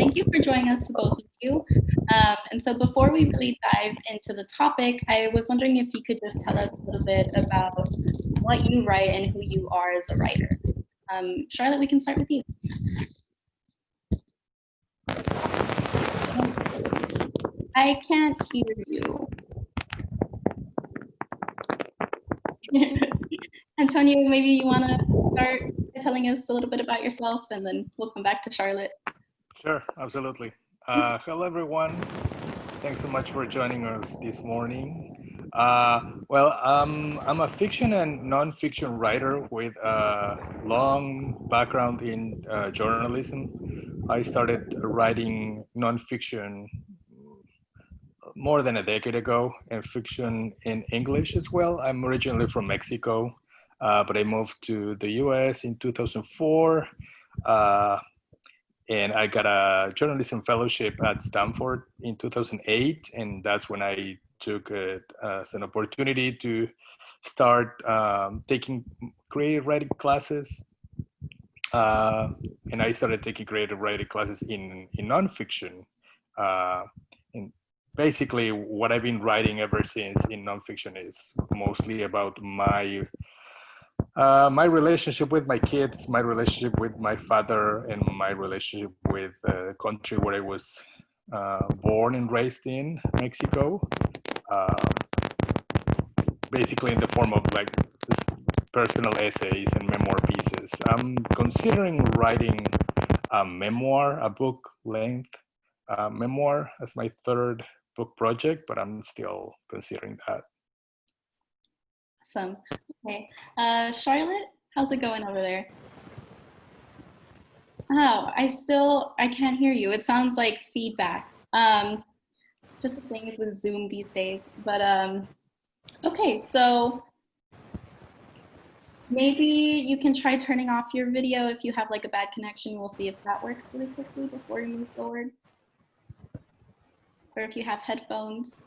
thank you for joining us, to both of you. And so before we really dive into the topic, I was wondering if you could just tell us a little bit about what you write and who you are as a writer. Charlotte, we can start with you. I can't hear you. Antonio, maybe you want to start by telling us a little bit about yourself, and then we'll come back to Charlotte. Sure, absolutely. Hello, everyone. Thanks so much for joining us this morning. I'm a fiction and nonfiction writer with a long background in journalism. I started writing nonfiction more than a decade ago, and fiction in English as well. I'm originally from Mexico, but I moved to the US in 2004. And I got a journalism fellowship at Stanford in 2008. And that's when I took it as an opportunity to start taking creative writing classes. And I started taking creative writing classes in nonfiction. And basically what I've been writing ever since in nonfiction is mostly about my relationship with my kids, my relationship with my father, and my relationship with the country where I was born and raised in, Mexico. Basically in the form of like personal essays and memoir pieces. I'm considering writing a memoir, a book length memoir as my third book project, but I'm still considering that. Awesome. Okay. Charlotte, how's it going over there? Oh, I can't hear you. It sounds like feedback. Just the things with Zoom these days. But okay, so maybe you can try turning off your video if you have like a bad connection. We'll see if that works really quickly before we move forward. Or if you have headphones.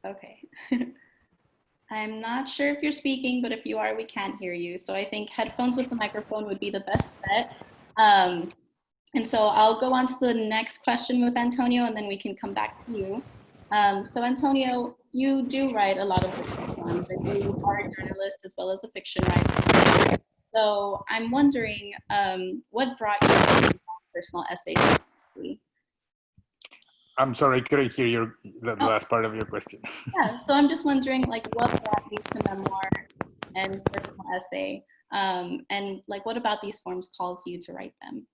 Okay. I'm not sure if you're speaking, but if you are, we can't hear you. So I think headphones with the microphone would be the best bet. And so I'll go on to the next question with Antonio, and then we can come back to you. So Antonio, you do write a lot of fiction, and you are a journalist as well as a fiction writer. So I'm wondering, what brought you to personal essays? I'm sorry, I couldn't hear the last part of your question. Yeah, so I'm just wondering, like, what brought you to memoir and personal essay? And like, what about these forms calls you to write them?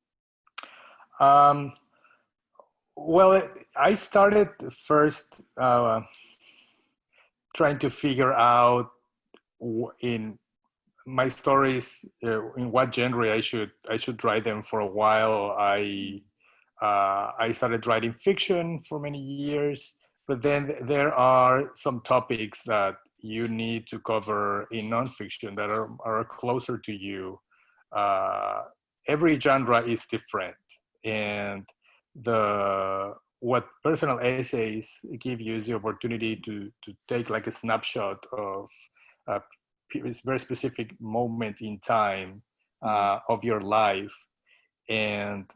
I started first trying to figure out in my stories in what genre I should write them. For a while, I started writing fiction for many years, but then there are some topics that you need to cover in nonfiction that are closer to you. Every genre is different, and what personal essays give you is the opportunity to take like a snapshot of a very specific moment in time of your life, and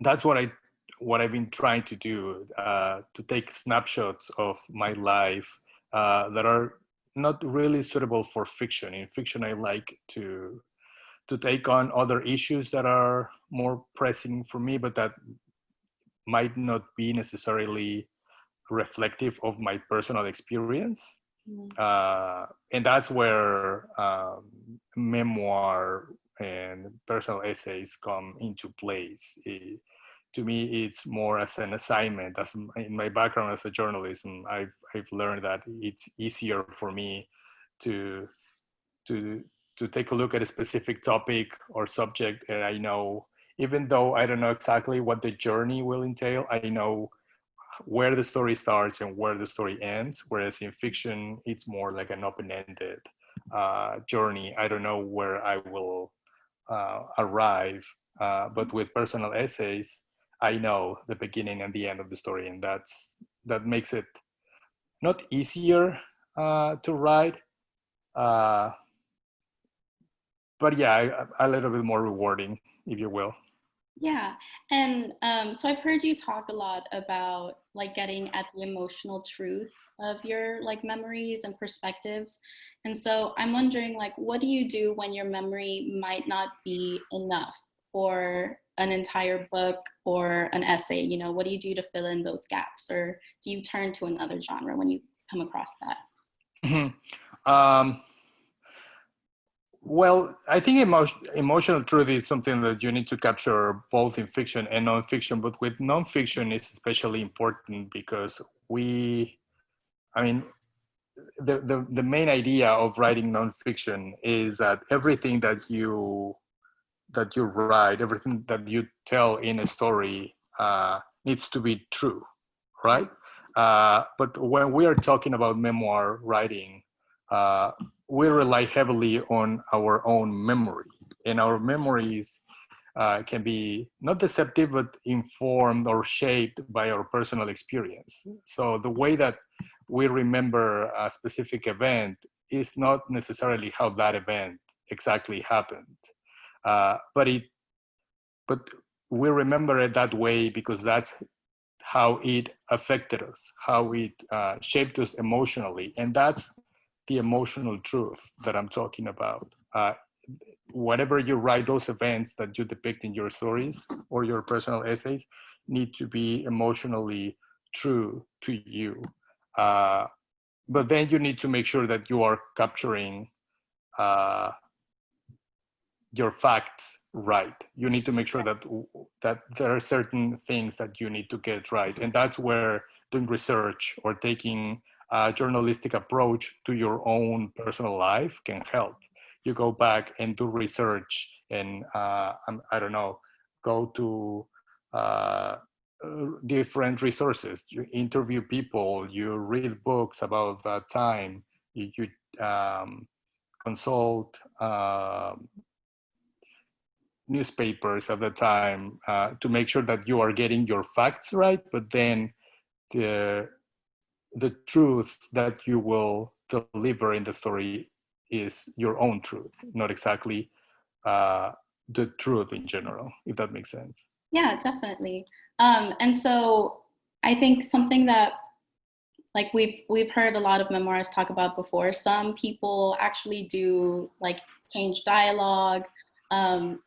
that's what I've been trying to do, to take snapshots of my life that are not really suitable for fiction. In fiction, I like to take on other issues that are more pressing for me, but that might not be necessarily reflective of my personal experience. And that's where memoir and personal essays come into place. To me, it's more as an assignment. As in my background as a journalist, I've learned that it's easier for me to take a look at a specific topic or subject, and I know, even though I don't know exactly what the journey will entail, I know where the story starts and where the story ends. Whereas in fiction, it's more like an open-ended journey. I don't know where I will arrive, but with personal essays, I know the beginning and the end of the story, and that makes it not easier to write, but yeah, a little bit more rewarding, if you will. Yeah. And so I've heard you talk a lot about like getting at the emotional truth of your like memories and perspectives. And so I'm wondering like what do you do when your memory might not be enough for an entire book or an essay? You know, what do you do to fill in those gaps, or do you turn to another genre when you come across that? Mhm. Um, well, I think emotional truth is something that you need to capture both in fiction and nonfiction, but with nonfiction it's especially important because I mean, the main idea of writing nonfiction is that everything that you write, everything that you tell in a story needs to be true, right? But when we are talking about memoir writing, uh, we rely heavily on our own memory, and our memories can be not deceptive, but informed or shaped by our personal experience. So the way that we remember a specific event is not necessarily how that event exactly happened, uh, but it but we remember it that way because that's how it affected us, how it shaped us emotionally, and that's the emotional truth that I'm talking about. Whatever you write, those events that you depict in your stories or your personal essays need to be emotionally true to you. Uh, but then you need to make sure that you are capturing uh, your facts right. You need to make sure that there are certain things that you need to get right, and that's where doing research or taking a journalistic approach to your own personal life can help. You go back and do research, and I don't know, go to uh, different resources. You interview people. You read books about that time. You consult newspapers at the time to make sure that you are getting your facts right, but then the the truth that you will deliver in the story is your own truth, not exactly uh, the truth in general, if that makes sense. Yeah, definitely. And so I think something that like we've heard a lot of memoirs talk about before. Some people actually do like change dialogue,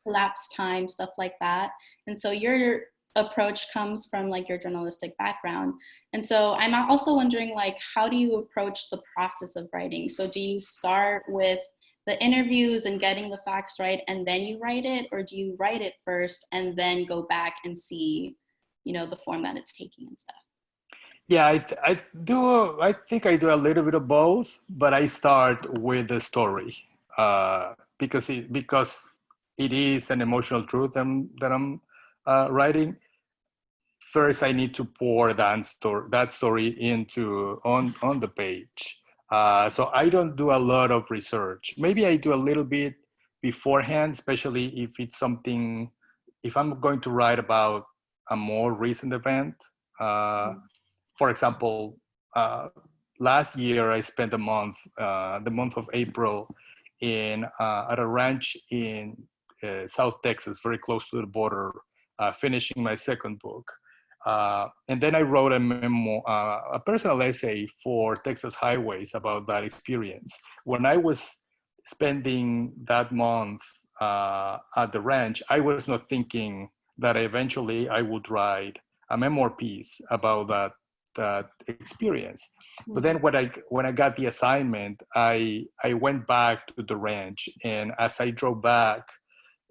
collapse time, stuff like that. And so your approach comes from like your journalistic background. And so I'm also wondering like how do you approach the process of writing? So do you start with the interviews and getting the facts right and then you write it, or do you write it first and then go back and see, you know, the form that it's taking and stuff? Yeah, I do. I think I do a little bit of both, but I start with the story because it is an emotional truth that I'm writing. First, I need to pour that story into on the page. So I don't do a lot of research. Maybe I do a little bit beforehand, especially if it's something. If I'm going to write about a more recent event. For example, last year I spent the month of April, at a ranch in South Texas, very close to the border, finishing my second book. And then I wrote a personal essay for Texas Highways about that experience. When I was spending that month at the ranch, I was not thinking that eventually I would write a memoir piece about that experience. But then when I got the assignment, I went back to the ranch, and as I drove back,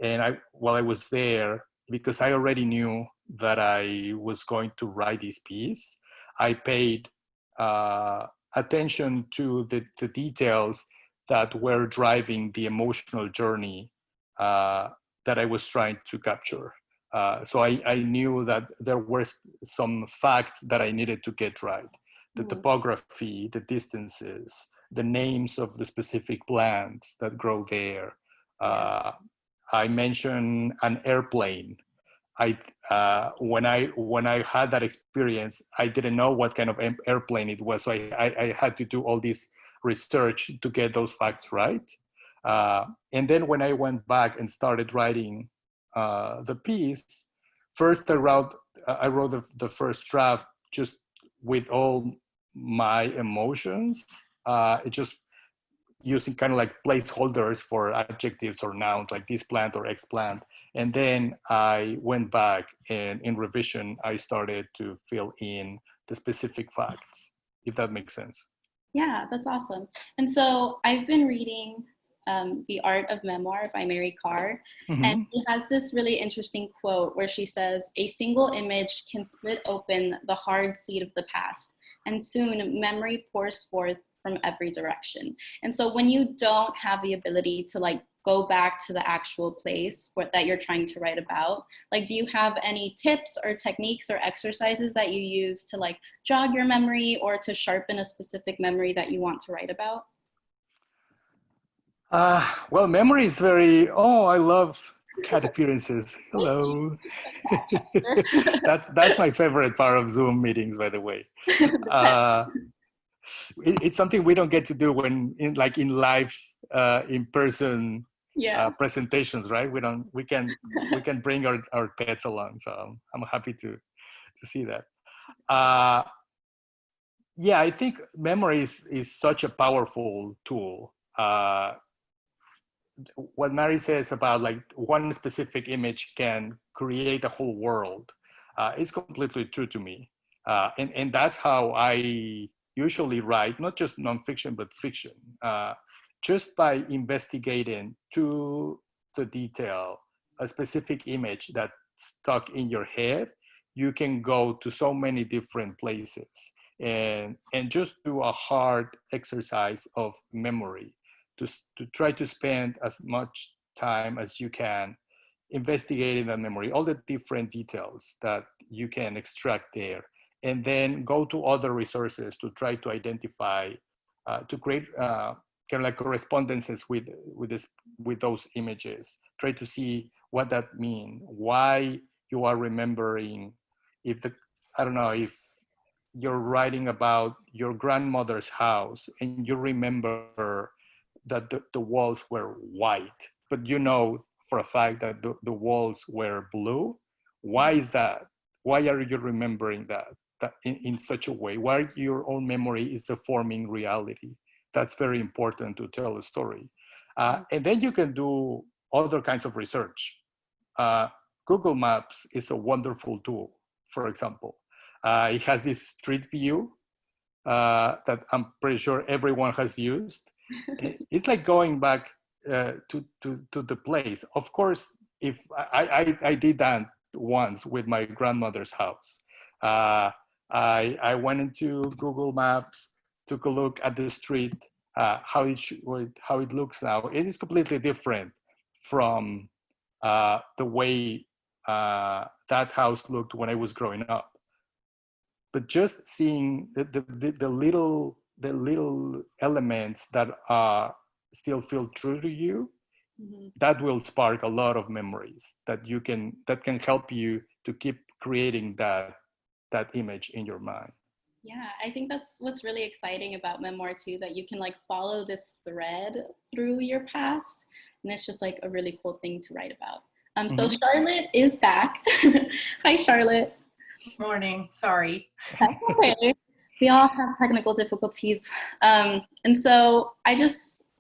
and while I was there, because I already knew that I was going to write this piece, I paid attention to the details that were driving the emotional journey uh, that I was trying to capture. So I knew that there were some facts that I needed to get right. The Mhm. topography, the distances, the names of the specific plants that grow there. Yeah. Uh, I mentioned an airplane. When I had that experience, I didn't know what kind of airplane it was, so I had to do all this research to get those facts right. And then when I went back and started writing the piece, first I wrote the first draft just with all my emotions, it just using kind of like placeholders for adjectives or nouns like this plant or X plant. And then I went back and in revision, I started to fill in the specific facts, if that makes sense. Yeah, that's awesome. And so I've been reading The Art of Memoir by Mary Karr, and she has this really interesting quote where she says, "A single image can split open the hard seed of the past, and soon memory pours forth from every direction." And so when you don't have the ability to like go back to the actual place that you're trying to write about, like, do you have any tips or techniques or exercises that you use to like jog your memory or to sharpen a specific memory that you want to write about? Well, memory is very, oh, I love cat appearances. Hello. That's my favorite part of Zoom meetings, by the way. It's something we don't get to do when in live in-person presentations, right? We can bring our pets along. So I'm happy to see that. Yeah, I think memory is such a powerful tool. What Mary says about like one specific image can create a whole world is completely true to me. And that's how I usually write, not just nonfiction, but fiction. Just by investigating to the detail a specific image that's stuck in your head, you can go to so many different places and just do a hard exercise of memory to try to spend as much time as you can investigating that memory, all the different details that you can extract there, and then go to other resources to try to identify, to create kind of like correspondences with those images. Try to see what that means, why you are remembering. I don't know, if you're writing about your grandmother's house and you remember that the walls were white, but you know for a fact that the walls were blue. Why is that? Why are you remembering that in such a way? Why your own memory is the forming reality? That's very important to tell a story. And then you can do other kinds of research. Google Maps is a wonderful tool, for example. It has this street view that I'm pretty sure everyone has used. It's like going back to the place. Of course, if I did that once with my grandmother's house. I went into Google Maps, took a look at the street, how it looks now. It is completely different from the way that house looked when I was growing up. But just seeing the little elements that still feel true to you, that will spark a lot of memories that can help you to keep creating that image in your mind. Yeah, I think that's what's really exciting about Memoir too, that you can like follow this thread through your past, and it's just like a really cool thing to write about. So Charlotte is back. Hi, Charlotte. Morning, sorry. That's okay. We all have technical difficulties. And so I just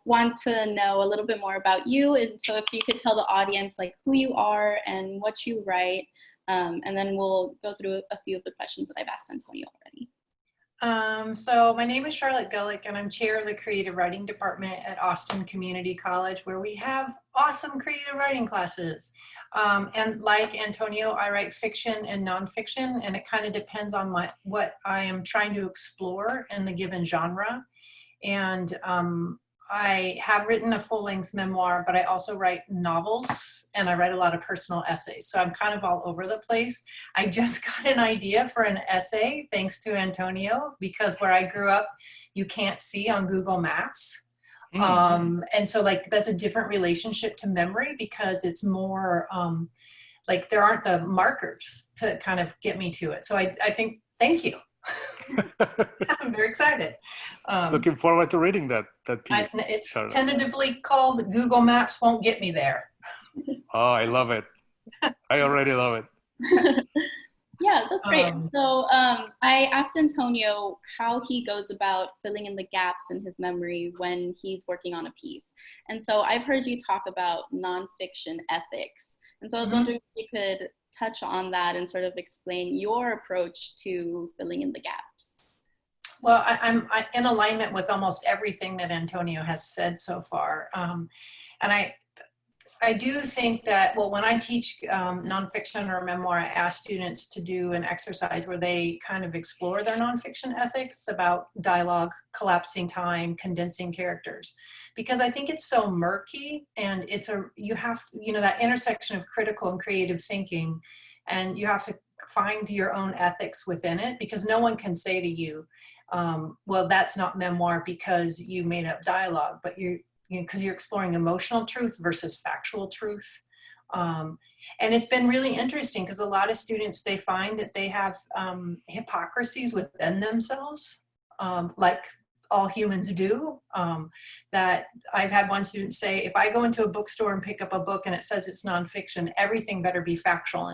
want to know a little bit more about you. And so if you could tell the audience like who you are and what you write, and then we'll go through a few of the questions that I've asked Antonio already. So my name is Charlotte Gullick, and I'm chair of the creative writing department at Austin Community College, where we have awesome creative writing classes. And like Antonio, I write fiction and nonfiction, and it kind of depends on what I am trying to explore in the given genre. And I have written a full-length memoir, but I also write novels, and I write a lot of personal essays. So I'm kind of all over the place. I just got an idea for an essay, thanks to Antonio, because where I grew up, you can't see on Google Maps. And so like that's a different relationship to memory, because it's more like there aren't the markers to kind of get me to it. So I think, thank you. I'm very excited. Looking forward to reading that piece. It's Charlotte. tentatively called Google Maps Won't Get Me There. Oh, I love it. I already love it. Yeah, that's great. So I asked Antonio how he goes about filling in the gaps in his memory when he's working on a piece. And so I've heard you talk about nonfiction ethics. And so I was wondering if you could touch on that and sort of explain your approach to filling in the gaps. Well, I'm in alignment with almost everything that Antonio has said so far. And I do think that, well, when I teach nonfiction or memoir, I ask students to do an exercise where they kind of explore their nonfiction ethics about dialogue, collapsing time, condensing characters, because I think it's so murky, and you have to, you know, that intersection of critical and creative thinking, and you have to find your own ethics within it, because no one can say to you, well, that's not memoir because you made up dialogue, but because you're exploring emotional truth versus factual truth. And it's been really interesting because a lot of students, they find that they have hypocrisies within themselves, like all humans do. That I've had one student say, if I go into a bookstore and pick up a book and it says it's nonfiction, everything better be factual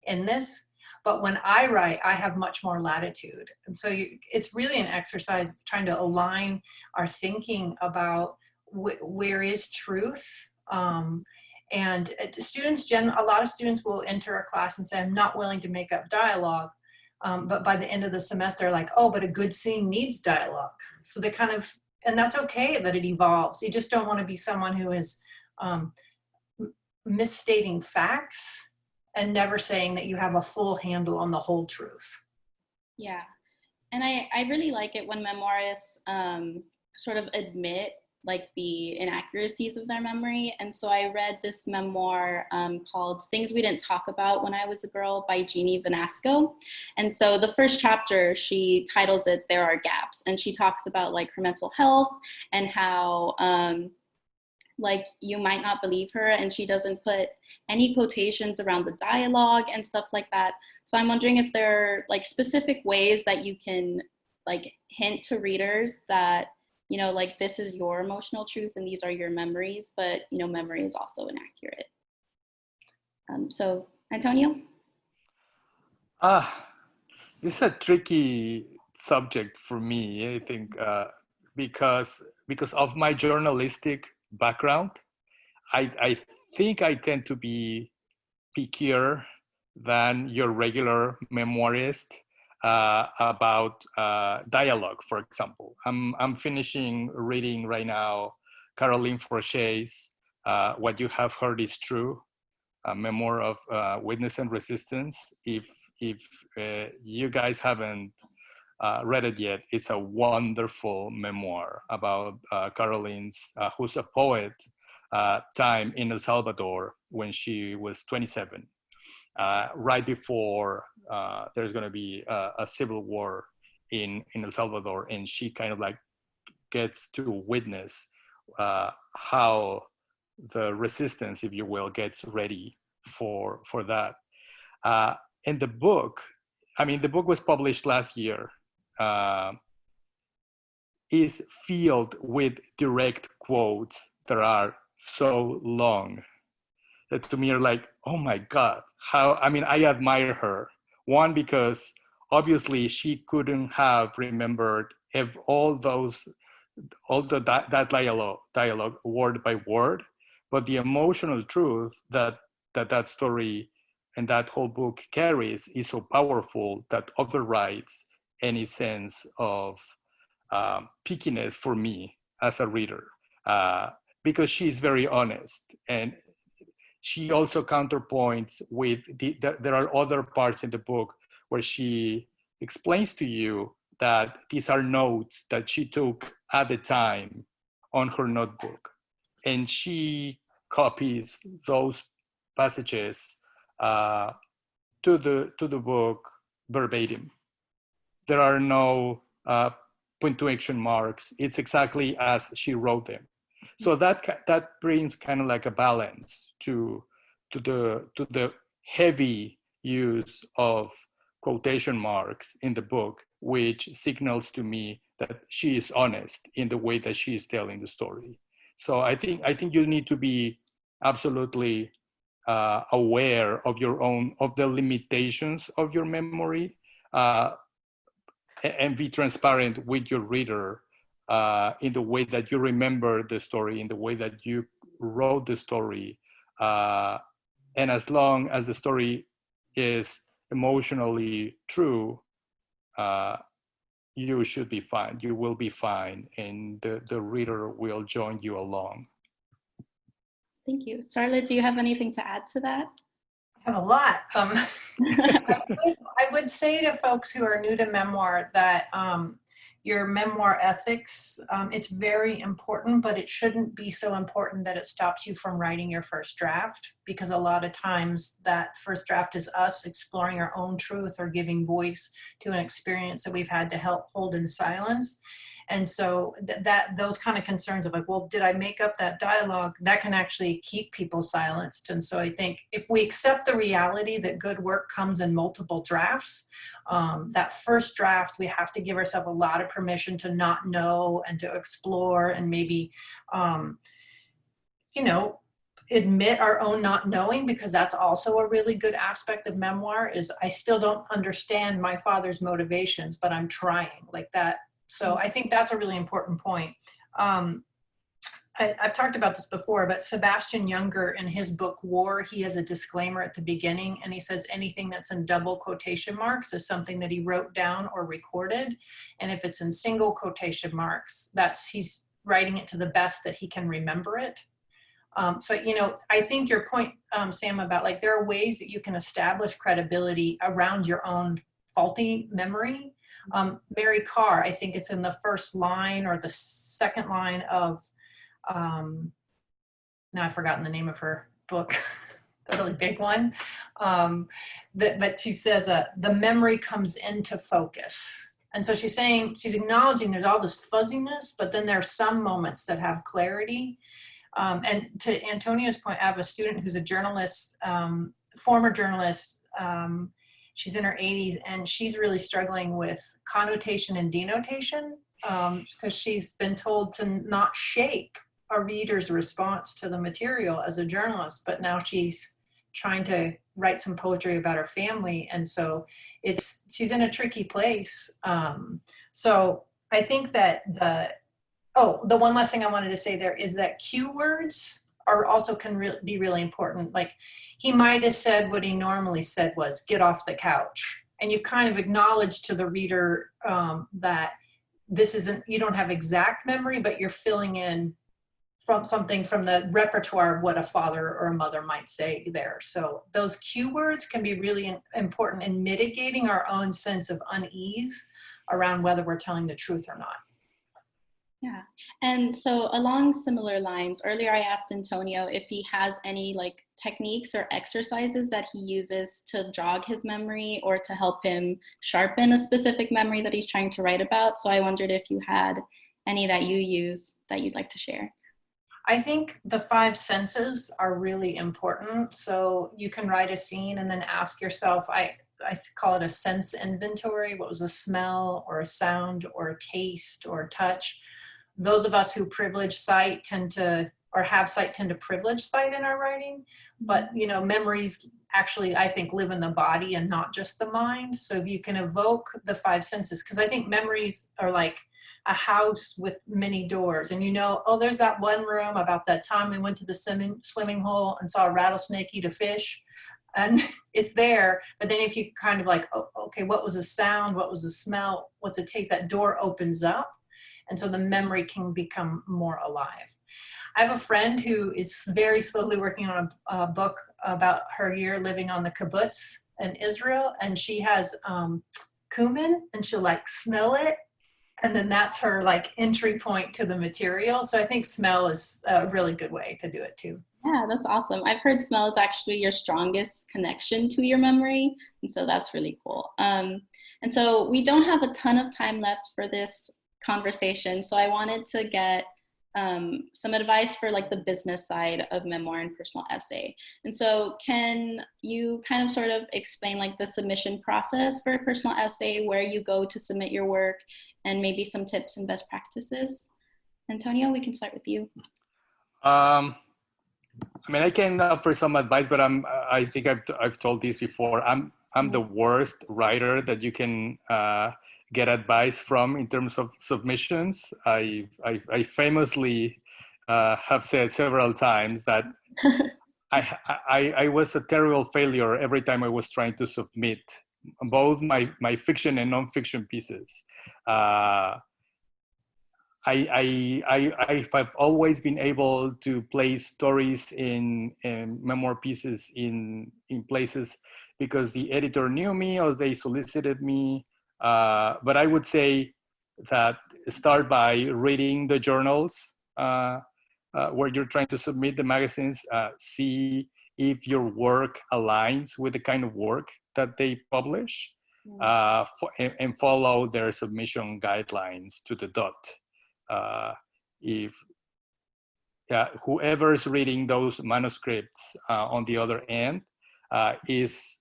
in this. But when I write, I have much more latitude. And so it's really an exercise trying to align our thinking about where is truth. And students, a lot of students will enter a class and say, I'm not willing to make up dialogue. But by the end of the semester, like, oh, but a good scene needs dialogue. So they kind of, and that's okay that it evolves. You just don't want to be someone who is misstating facts and never saying that you have a full handle on the whole truth. Yeah. And I really like it when memoirists sort of admit like the inaccuracies of their memory. And so I read this memoir called Things We Didn't Talk About When I Was a Girl by Jeannie Vanasco. And so the first chapter, she titles it There Are Gaps. And she talks about like her mental health and how like you might not believe her, and she doesn't put any quotations around the dialogue and stuff like that. So I'm wondering if there are like specific ways that you can like hint to readers that, you know, like this is your emotional truth and these are your memories, but you know, memory is also inaccurate. So Antonio? This is a tricky subject for me, I think, because of my journalistic background. I think I tend to be pickier than your regular memoirist about dialogue, for example. I'm finishing reading right now Caroline Forcher's What You Have Heard Is True, a memoir of witness and resistance. If you guys haven't read it yet, it's a wonderful memoir about Caroline's, who's a poet, time in El Salvador when she was 27. Right before there's going to be a civil war in El Salvador, and she kind of like gets to witness how the resistance, if you will, gets ready for that. And the book, I mean, the book was published last year, is filled with direct quotes that are so long that to me are like, oh my God, how, I mean, I admire her. One, because obviously she couldn't have remembered that dialogue word by word, but the emotional truth that story and that whole book carries is so powerful that overrides any sense of pickiness for me as a reader, because she's very honest. And she also counterpoints with there are other parts in the book where she explains to you that these are notes that she took at the time on her notebook, and she copies those passages to the book verbatim. There are no punctuation marks. It's exactly as she wrote them. So that brings kind of like a balance to the heavy use of quotation marks in the book which signals to me that she is honest in the way that she is telling the story. So I think you need to be absolutely aware of the limitations of your memory, and be transparent with your reader in the way that you remember the story, in the way that you wrote the story. And as long as the story is emotionally true, you should be fine. You will be fine, and the reader will join you along. Thank you. Charlotte, do you have anything to add to that? I have a lot. I would say to folks who are new to memoir that your memoir ethics, it's very important, but it shouldn't be so important that it stops you from writing your first draft, because a lot of times that first draft is us exploring our own truth or giving voice to an experience that we've had to help hold in silence. And so those kind of concerns of like, well, did I make up that dialogue? That can actually keep people silenced. And so I think if we accept the reality that good work comes in multiple drafts, that first draft, we have to give ourselves a lot of permission to not know and to explore and maybe, admit our own not knowing, because that's also a really good aspect of memoir is I still don't understand my father's motivations, but I'm trying like that. So I think that's a really important point. I've talked about this before, but Sebastian Junger in his book War, he has a disclaimer at the beginning, and he says anything that's in double quotation marks is something that he wrote down or recorded. And if it's in single quotation marks, he's writing it to the best that he can remember it. So, I think your point, Sam, about like there are ways that you can establish credibility around your own faulty memory. Mary Carr, I think it's in the first line or the second line of, now I've forgotten the name of her book, the really big one. But she says, the memory comes into focus. And so she's acknowledging there's all this fuzziness, but then there are some moments that have clarity. And to Antonio's point, I have a student who's a journalist, former journalist. She's in her 80s, and she's really struggling with connotation and denotation because she's been told to not shape a reader's response to the material as a journalist, but now she's trying to write some poetry about her family. And so she's in a tricky place. So I think that the one last thing I wanted to say there is that cue words can be really important. Like he might have said what he normally said was get off the couch, and you kind of acknowledge to the reader that you don't have exact memory, but you're filling in from something from the repertoire of what a father or a mother might say there. So those cue words can be really important in mitigating our own sense of unease around whether we're telling the truth or not. Yeah, and so along similar lines, earlier I asked Antonio if he has any like techniques or exercises that he uses to jog his memory or to help him sharpen a specific memory that he's trying to write about. So I wondered if you had any that you use that you'd like to share. I think the 5 senses are really important. So you can write a scene and then ask yourself, I call it a sense inventory. What was a smell or a sound or a taste or a touch? Those of us who privilege sight tend to privilege sight in our writing, but memories actually, I think, live in the body and not just the mind. So if you can evoke the 5 senses, because I think memories are like a house with many doors, and there's that one room about that time we went to the swimming hole and saw a rattlesnake eat a fish, and it's there. But then if you kind of like, okay, what was a sound? What was a smell? What's a taste? That door opens up. And so the memory can become more alive. I have a friend who is very slowly working on a book about her year living on the kibbutz in Israel. And she has cumin, and she'll like smell it. And then that's her like entry point to the material. So I think smell is a really good way to do it too. Yeah, that's awesome. I've heard smell is actually your strongest connection to your memory. And so that's really cool. And so we don't have a ton of time left for this conversation. So I wanted to get some advice for like the business side of memoir and personal essay. And so can you kind of sort of explain like the submission process for a personal essay, where you go to submit your work, and maybe some tips and best practices? Antonio, we can start with you. I mean, I can offer some advice, but I think I've told this before. I'm the worst writer that you can get advice from in terms of submissions. I famously have said several times that I was a terrible failure every time I was trying to submit both my fiction and nonfiction pieces. I've always been able to place stories in memoir pieces in places because the editor knew me or they solicited me. But I would say that start by reading the journals where you're trying to submit the magazines. See if your work aligns with the kind of work that they publish, and follow their submission guidelines to the dot. If whoever's reading those manuscripts on the other end is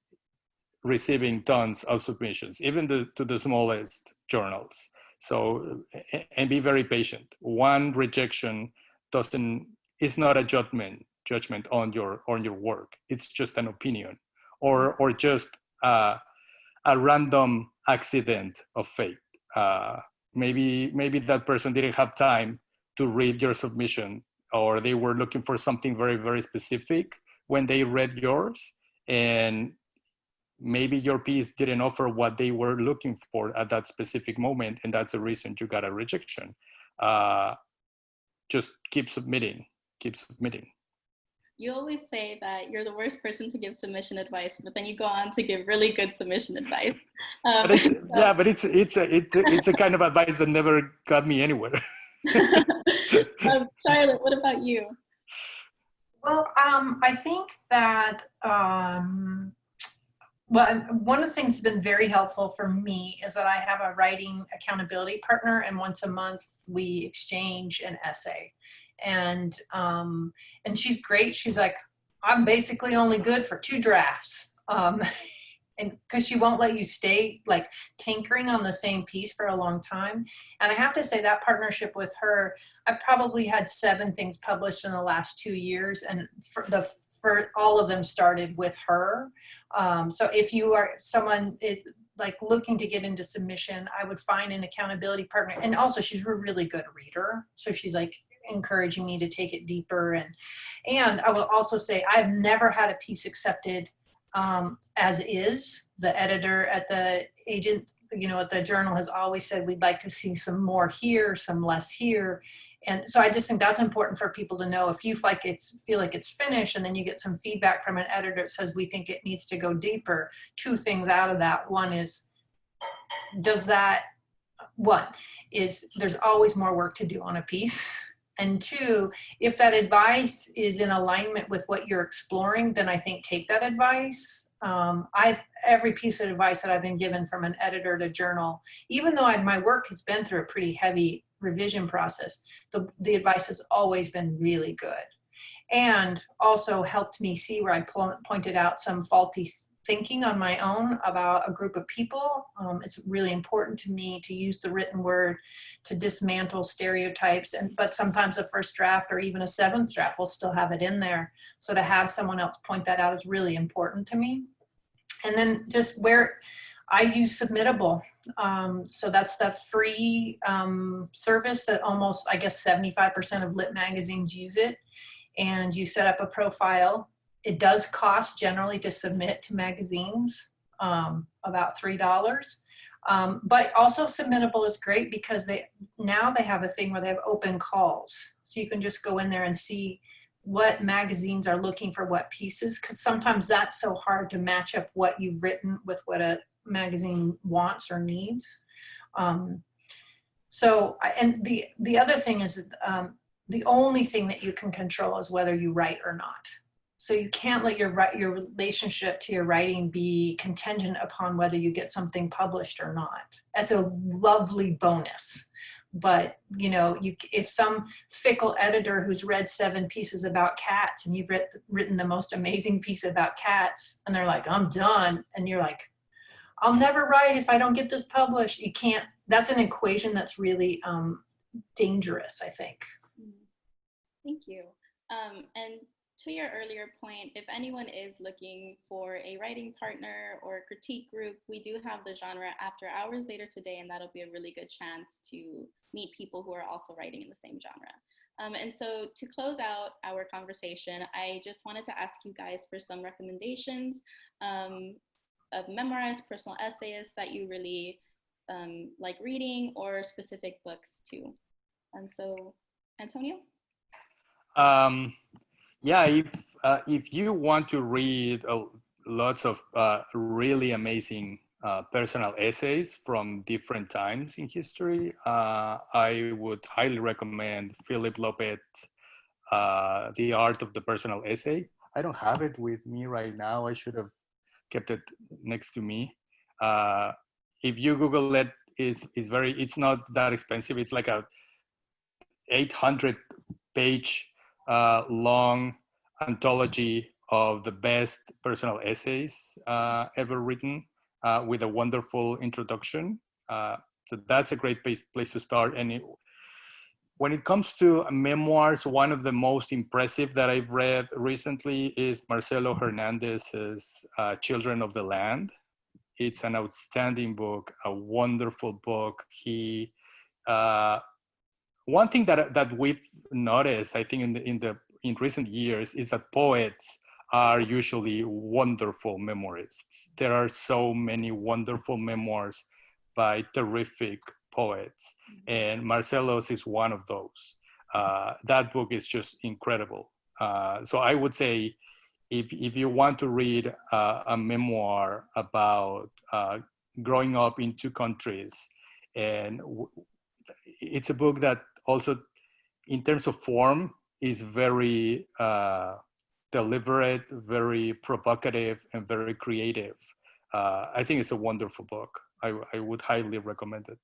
receiving tons of submissions, even to the smallest journals. So, and be very patient. One rejection is not a judgment on your work. It's just an opinion, or just a random accident of fate. Maybe that person didn't have time to read your submission, or they were looking for something very, very specific when they read yours, and maybe your piece didn't offer what they were looking for at that specific moment, and that's the reason you got a rejection. Just keep submitting. You always say that you're the worst person to give submission advice, but then you go on to give really good submission advice. But it's a kind of advice that never got me anywhere. Charlotte, what about you? Well, I think that, one of the things that's been very helpful for me is that I have a writing accountability partner, and once a month we exchange an essay. And she's great. She's like, I'm basically only good for 2 drafts. And because she won't let you stay like tinkering on the same piece for a long time. And I have to say that partnership with her, I probably had 7 things published in the last 2 years, and for all of them started with her. So if you are someone like looking to get into submission, I would find an accountability partner. And also she's a really good reader. So she's like encouraging me to take it deeper. And I will also say, I've never had a piece accepted as is. The editor at the agent, at the journal has always said, we'd like to see some more here, some less here. And so I just think that's important for people to know. If you feel like it's finished, and then you get some feedback from an editor that says, we think it needs to go deeper, 2 things out of that. One is, there's always more work to do on a piece. And 2, if that advice is in alignment with what you're exploring, then I think take that advice. Every piece of advice that I've been given from an editor to journal, even though my work has been through a pretty heavy revision process, the advice has always been really good, and also helped me see where I pointed out some faulty thinking on my own about a group of people. It's really important to me to use the written word to dismantle stereotypes, but sometimes a first draft or even a 7th draft will still have it in there. So to have someone else point that out is really important to me. And then just where I use Submittable. So that's the free service that almost, I guess, 75% of lit magazines use it. And you set up a profile. It does cost generally to submit to magazines, about $3. But also Submittable is great because they have a thing where they have open calls. So you can just go in there and see what magazines are looking for what pieces, because sometimes that's so hard to match up what you've written with what a magazine wants or needs. And the other thing is the only thing that you can control is whether you write or not. So you can't let your relationship to your writing be contingent upon whether you get something published or not. That's a lovely bonus. But, you know, if some fickle editor who's read 7 pieces about cats and you've written the most amazing piece about cats, and they're like, I'm done. And you're like, I'll never write if I don't get this published. You can't, that's an equation that's really dangerous, I think. Thank you. And to your earlier point, if anyone is looking for a writing partner or critique group, we do have the genre after hours later today, and that'll be a really good chance to meet people who are also writing in the same genre. And so to close out our conversation, I just wanted to ask you guys for some recommendations of memoirs, personal essayists that you really like reading, or specific books too. And so, Antonio? Yeah, if you want to read lots of really amazing personal essays from different times in history, I would highly recommend Philip Lopez, The Art of the Personal Essay. I don't have it with me right now. I should have kept it next to me. If you Google it, it's not that expensive. It's like a 800-page long anthology of the best personal essays ever written, with a wonderful introduction. So that's a great place to start. And when it comes to memoirs, one of the most impressive that I've read recently is Marcelo Hernandez's Children of the Land. It's an outstanding book, a wonderful book. One thing that we've noticed, I think, in recent years, is that poets are usually wonderful memoirists. There are so many wonderful memoirs by terrific poets, and Marcelo's is one of those. That book is just incredible. So I would say, if you want to read a memoir about growing up in 2 countries, and it's a book that also, in terms of form, is very deliberate, very provocative, and very creative. I think it's a wonderful book. I would highly recommend it.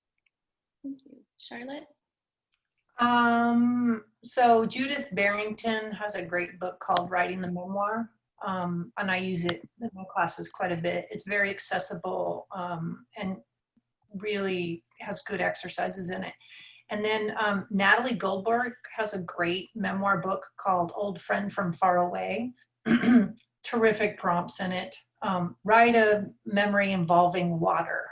Thank you. Charlotte? So Judith Barrington has a great book called Writing the Memoir. And I use it in my classes quite a bit. It's very accessible and really has good exercises in it. And then Natalie Goldberg has a great memoir book called Old Friend from Far Away. Terrific prompts in it. Write a memory involving water,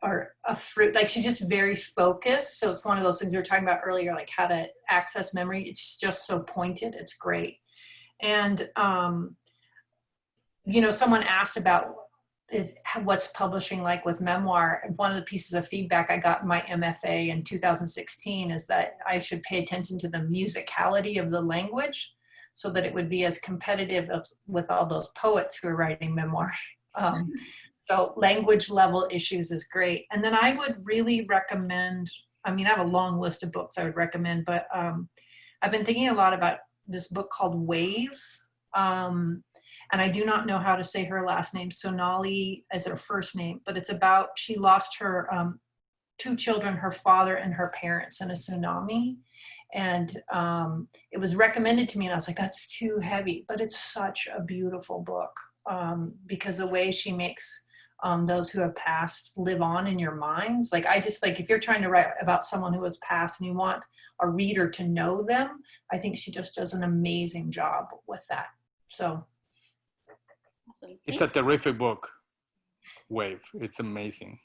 or a fruit. Like, she's just very focused. So it's one of those things we were talking about earlier, like how to access memory. It's just so pointed. It's great. And, you know, someone asked about what's publishing like with memoir. One of the pieces of feedback I got in my MFA in 2016 is that I should pay attention to the musicality of the language so that it would be as competitive with all those poets who are writing memoir. So language level issues is great. And then I would really recommend, I mean, I have a long list of books I would recommend, but I've been thinking a lot about this book called Wave. And I do not know how to say her last name. Sonali is her first name, but it's about, she lost her 2 children, her father and her parents, in a tsunami. And it was recommended to me, and I was like, that's too heavy, but it's such a beautiful book because the way she makes those who have passed live on in your minds. Like, I just, like, if you're trying to write about someone who has passed and you want a reader to know them, I think she just does an amazing job with that. So. Awesome. It's a terrific book, Wave. It's amazing.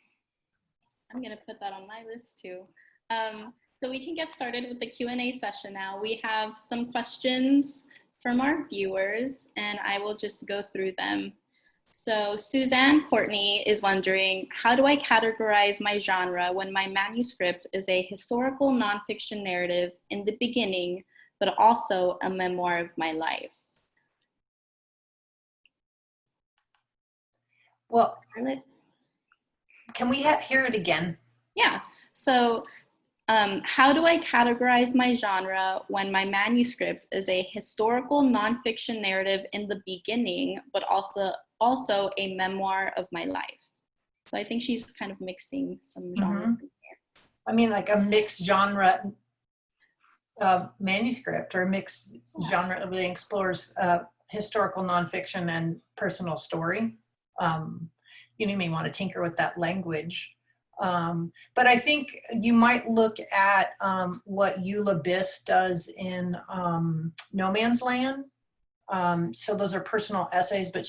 I'm going to put that on my list too. So we can get started with the Q&A session now. We have some questions from our viewers, and I will just go through them. So Suzanne Courtney is wondering, how do I categorize my genre when my manuscript is a historical nonfiction narrative in the beginning, but also a memoir of my life? Well, can we hear it again? Yeah. So how do I categorize my genre when my manuscript is a historical nonfiction narrative in the beginning, but also a memoir of my life? So I think she's kind of mixing some genres in here. I mean, like a mixed genre manuscript or a mixed genre that really explores historical nonfiction and personal story. You may want to tinker with that language. But I think you might look at what Eula Biss does in No Man's Land. So those are personal essays, but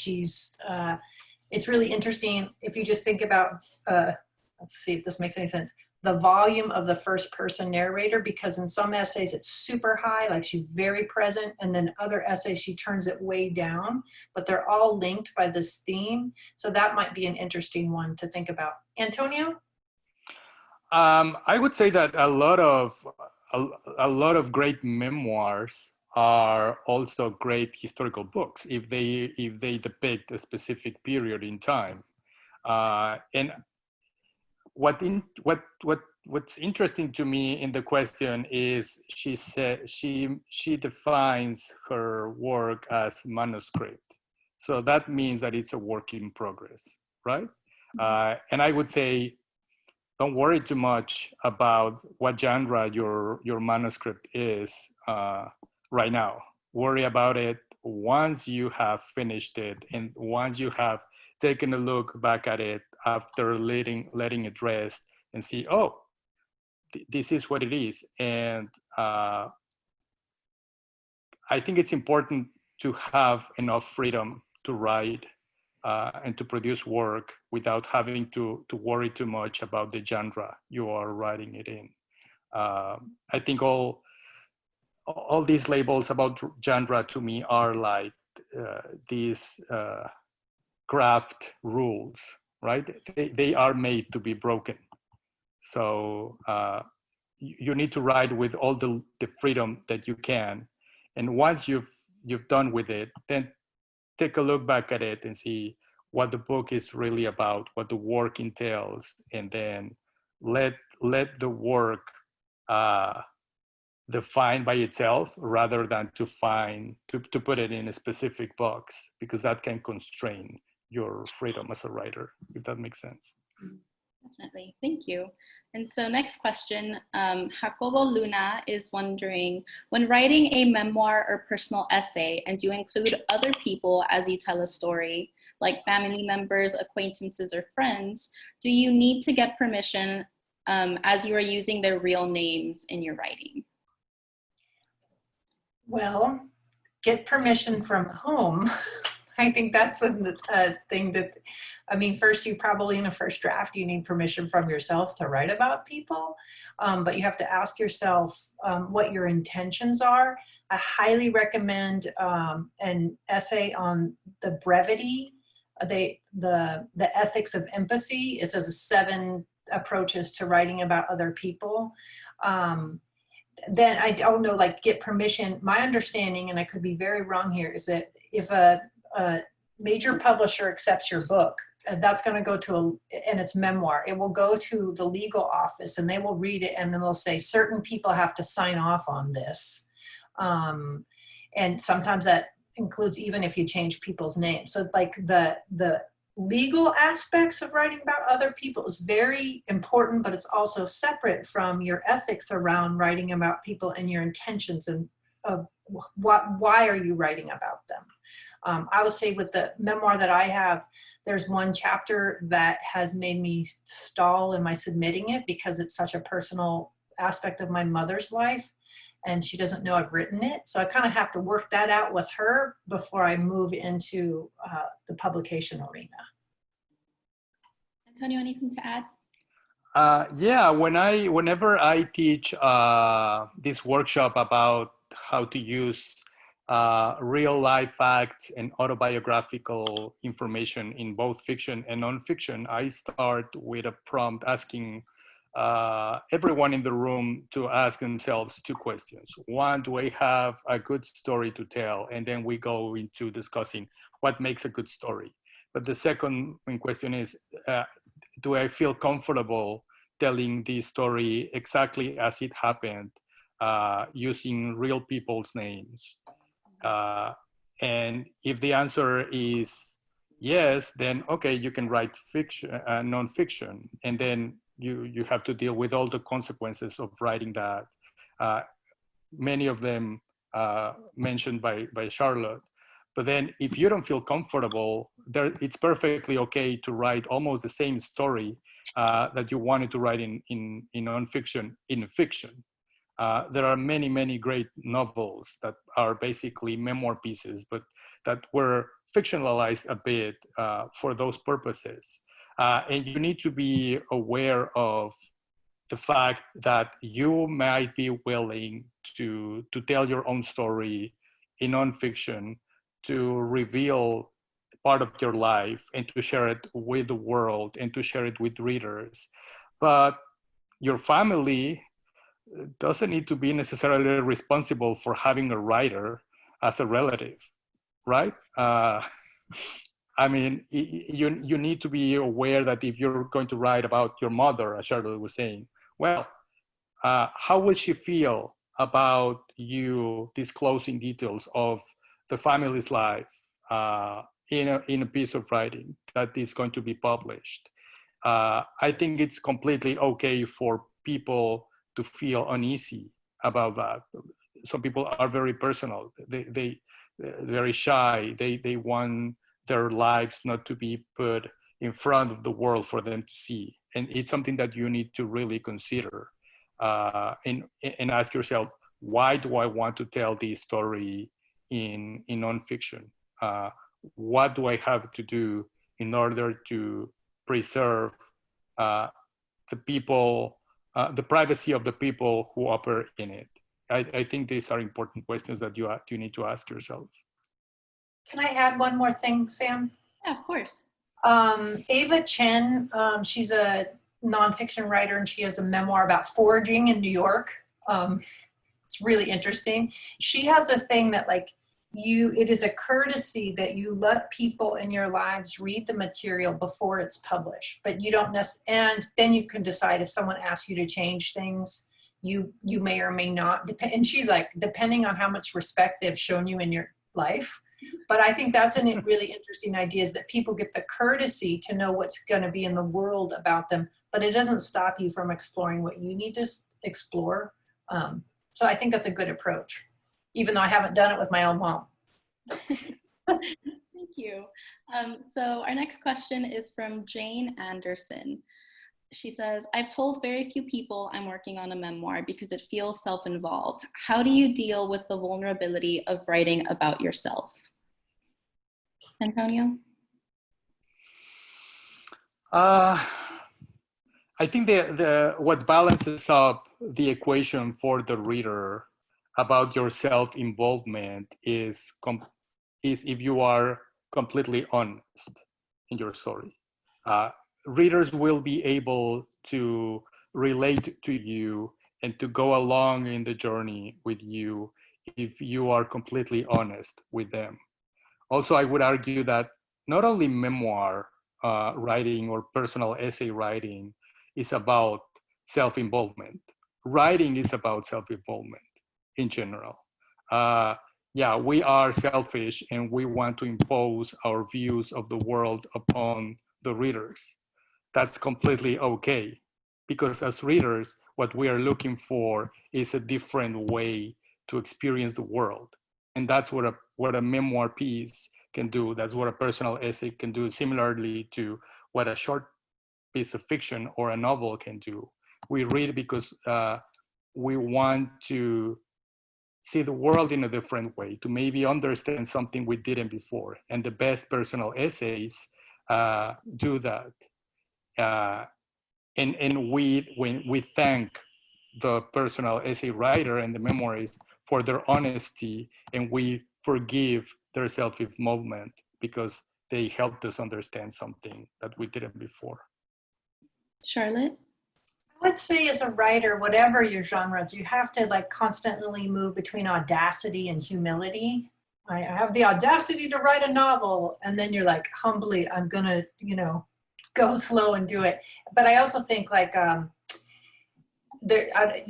it's really interesting if you just think about, let's see if this makes any sense, the volume of the first person narrator, because in some essays it's super high, like she's very present, and then other essays she turns it way down, but they're all linked by this theme. So that might be an interesting one to think about. Antonio? I would say that a lot of great memoirs are also great historical books if they depict a specific period in time. And what's interesting to me in the question is she defines her work as manuscript. So that means that it's a work in progress, right? And I would say, don't worry too much about what genre your manuscript is right now. Worry about it once you have finished it and once you have taken a look back at it after letting it rest and see, oh, this is what it is. And I think it's important to have enough freedom to write and to produce work without having to worry too much about the genre you are writing it in. I think all these labels about genre to me are like these craft rules, right? They are made to be broken. So you need to write with all the freedom that you can. And once you've done with it, then take a look back at it and see what the book is really about, what the work entails, and then let the work define by itself rather than to put it in a specific box, because that can constrain your freedom as a writer, if that makes sense. Definitely, thank you. And so next question, Jacobo Luna is wondering, when writing a memoir or personal essay and you include other people as you tell a story, like family members, acquaintances, or friends, do you need to get permission as you are using their real names in your writing? Well, get permission from whom? I think that's a thing that, I mean, first, you probably in a first draft, you need permission from yourself to write about people, but you have to ask yourself what your intentions are. I highly recommend an essay on the brevity, the ethics of empathy. It says 7 approaches to writing about other people. Then I don't know, like get permission. My understanding, and I could be very wrong here, is that if a major publisher accepts your book, that's going to go to and it's memoir, it will go to the legal office and they will read it and then they'll say certain people have to sign off on this. And sometimes that includes even if you change people's names. So like the legal aspects of writing about other people is very important, but it's also separate from your ethics around writing about people and your intentions and why are you writing about them. I would say with the memoir that I have, there's one chapter that has made me stall in my submitting it because it's such a personal aspect of my mother's life and she doesn't know I've written it. So I kind of have to work that out with her before I move into the publication arena. Antonio, anything to add? Yeah, whenever I teach this workshop about how to use real life facts and autobiographical information in both fiction and nonfiction, I start with a prompt asking everyone in the room to ask themselves 2 questions. One, do I have a good story to tell? And then we go into discussing what makes a good story. But the second question is, do I feel comfortable telling this story exactly as it happened, using real people's names? And if the answer is yes, then okay, you can write fiction, nonfiction. And then you have to deal with all the consequences of writing that. Many of them mentioned by Charlotte. But then if you don't feel comfortable, it's perfectly okay to write almost the same story that you wanted to write in nonfiction in fiction. There are many, many great novels that are basically memoir pieces, but that were fictionalized a bit for those purposes. And you need to be aware of the fact that you might be willing to tell your own story in nonfiction, to reveal part of your life and to share it with the world and to share it with readers. But your family doesn't need to be necessarily responsible for having a writer as a relative, right? I mean, you need to be aware that if you're going to write about your mother, as Charlotte was saying, well, how will she feel about you disclosing details of the family's life in a piece of writing that is going to be published? I think it's completely okay for people to feel uneasy about that. Some people are very personal. They very shy. They want their lives not to be put in front of the world for them to see. And it's something that you need to really consider and ask yourself, why do I want to tell this story in nonfiction? What do I have to do in order to preserve the people, the privacy of the people who operate in it? I think these are important questions that you need to ask yourself. Can I add one more thing, Sam? Yeah, of course. Ava Chen, she's a nonfiction writer, and she has a memoir about foraging in New York. It's really interesting. She has a thing that it is a courtesy that you let people in your lives read the material before it's published, but you don't and then you can decide if someone asks you to change things, you may or may not. And she's like, depending on how much respect they've shown you in your life. But I think that's a really interesting idea, is that people get the courtesy to know what's going to be in the world about them, but it doesn't stop you from exploring what you need to explore. So I think that's a good approach, even though I haven't done it with my own mom. Thank you. So our next question is from Jane Anderson. She says, I've told very few people I'm working on a memoir because it feels self-involved. How do you deal with the vulnerability of writing about yourself? Antonio? I think what balances up the equation for the reader about your self-involvement is if you are completely honest in your story. Readers will be able to relate to you and to go along in the journey with you if you are completely honest with them. Also, I would argue that not only memoir writing or personal essay writing is about self-involvement. Writing is about self-involvement in general. Yeah, we are selfish and we want to impose our views of the world upon the readers. That's completely okay, because as readers, what we are looking for is a different way to experience the world. And that's what a memoir piece can do. That's what a personal essay can do, similarly to what a short piece of fiction or a novel can do. We read because we want to see the world in a different way, to maybe understand something we didn't before. And the best personal essays do that. And when we thank the personal essay writer and the memoirist for their honesty, and we forgive their self-involvement because they helped us understand something that we didn't before. Charlotte? I would say as a writer, whatever your genres, you have to constantly move between audacity and humility. I have the audacity to write a novel, and then you're humbly, I'm gonna, go slow and do it. But I also think you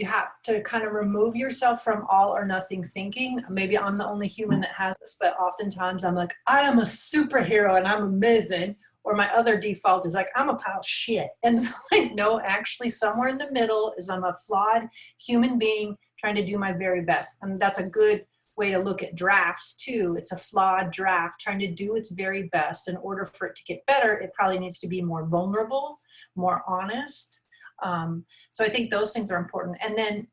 have to kind of remove yourself from all or nothing thinking. Maybe I'm the only human that has this, but oftentimes I'm I am a superhero and I'm amazing. or my other default is like, I'm a pile of shit. And so like, no, actually somewhere in the middle is I'm a flawed human being trying to do my very best. And that's a good way to look at drafts too. It's a flawed draft trying to do its very best. In order for it to get better, it probably needs to be more vulnerable, more honest. So I think those things are important. And then,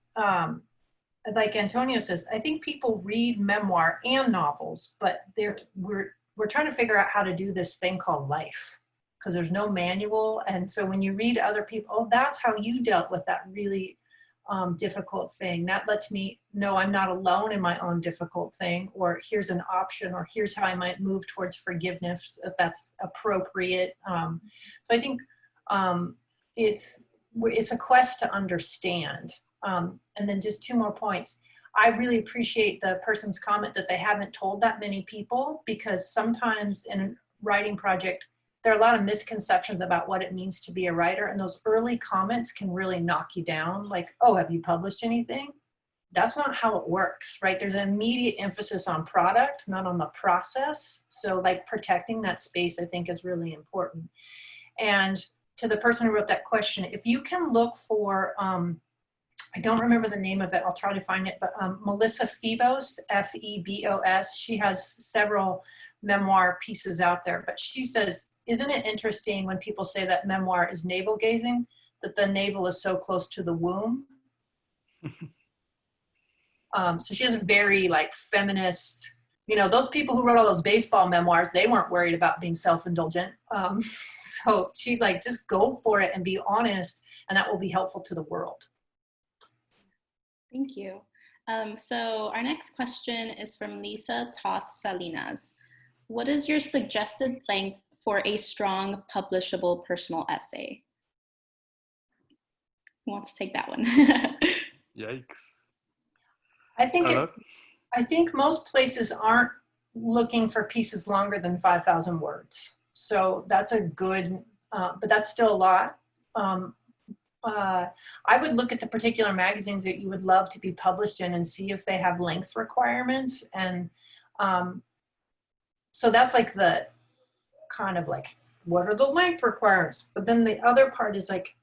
like Antonio says, I think people read memoir and novels, but we're trying to figure out how to do this thing called life, because there's no manual. And so when you read other people, oh, that's how you dealt with that really difficult thing. That lets me know I'm not alone in my own difficult thing, or here's an option, or here's how I might move towards forgiveness if that's appropriate. So I think it's a quest to understand. And then just 2 more points. I really appreciate the person's comment that they haven't told that many people, because sometimes in a writing project, there are a lot of misconceptions about what it means to be a writer. And those early comments can really knock you down. Like, oh, have you published anything? That's not how it works, right? There's an immediate emphasis on product, not on the process. So like protecting that space, I think, is really important. And to the person who wrote that question, if you can look for, I don't remember the name of it, I'll try to find it, but Melissa Febos, F-E-B-O-S, she has several memoir pieces out there, but she says, isn't it interesting when people say that memoir is navel gazing, that the navel is so close to the womb? So she has a very like feminist, you know, those people who wrote all those baseball memoirs, they weren't worried about being self-indulgent. So she's like, just go for it and be honest, and that will be helpful to the world. Thank you. So our next question is from Lisa Toth Salinas. What is your suggested length for a strong, publishable personal essay? Who wants to take that one? Yikes. I think most places aren't looking for pieces longer than 5,000 words. So that's a good, but that's still a lot. I would look at the particular magazines that you would love to be published in and see if they have length requirements. And so that's like the kind of like, what are the length requirements? But then the other part is like,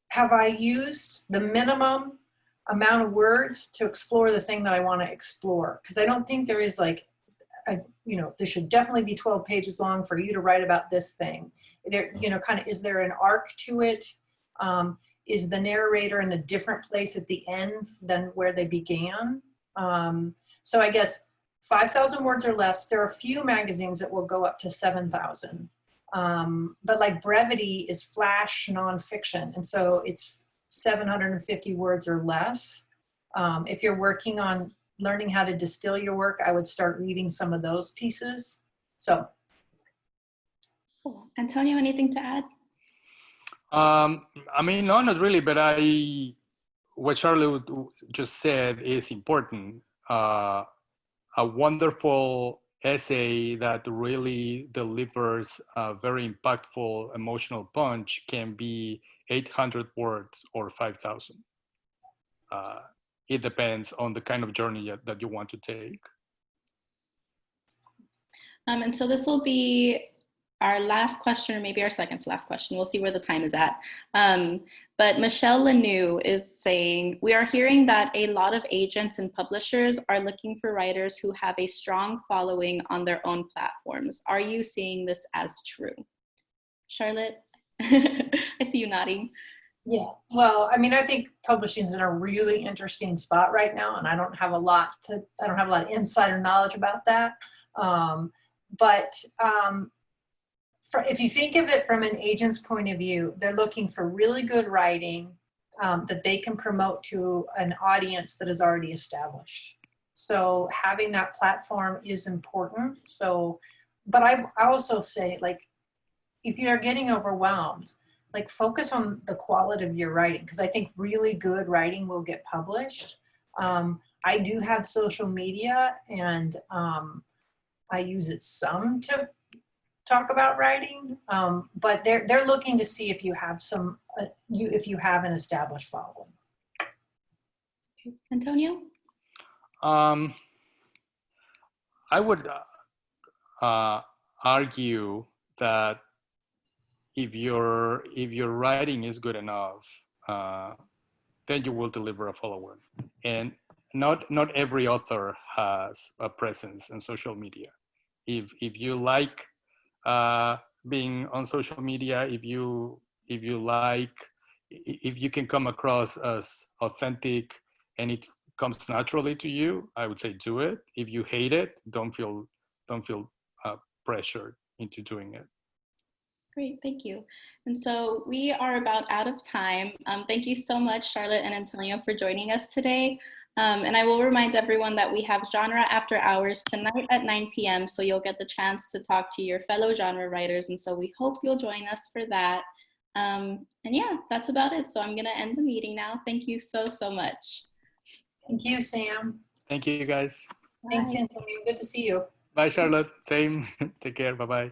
have I used the minimum amount of words to explore the thing that I want to explore? Because I don't think there is like, you know, there should definitely be 12 pages long for you to write about this thing. There, you know, kind of, is there an arc to it? Is the narrator in a different place at the end than where they began? So I guess 5,000 words or less. There are a few magazines that will go up to 7,000. But like brevity is flash nonfiction. And so it's 750 words or less. If you're working on learning how to distill your work, I would start reading some of those pieces. So. Cool. Antonio, anything to add? I mean, no, not really, but what Charlotte just said is important. A wonderful essay that really delivers a very impactful emotional punch can be 800 words or 5,000. It depends on the kind of journey that you want to take. And so this will be our last question, or maybe our second to last question. We'll see where the time is at. But Michelle Lanou is saying, we are hearing that a lot of agents and publishers are looking for writers who have a strong following on their own platforms. Are you seeing this as true? Charlotte, I see you nodding. Yeah, well, I mean, I think publishing is in a really interesting spot right now, and I don't have a lot of insider knowledge about that. If you think of it from an agent's point of view, they're looking for really good writing that they can promote to an audience that is already established. So having that platform is important. So, but I also say, like, if you're getting overwhelmed, like focus on the quality of your writing, because I think really good writing will get published. I do have social media, and I use it some to talk about writing, but they're looking to see if you have if you have an established following. Antonio? I would argue that if your writing is good enough, then you will deliver a follower. And not every author has a presence on social media. If you like being on social media, if you can come across as authentic and it comes naturally to you, I would say do it. If you hate it, don't feel pressured into doing it. Great, thank you. And so we are about out of time. Thank you so much, Charlotte and Antonio, for joining us today. And I will remind everyone that we have Genre After Hours tonight at 9 p.m. So you'll get the chance to talk to your fellow genre writers. And so we hope you'll join us for that. And yeah, that's about it. So I'm going to end the meeting now. Thank you so much. Thank you, Sam. Thank you, guys. Thanks, Antonio. Good to see you. Bye, Charlotte. Same. Take care. Bye-bye.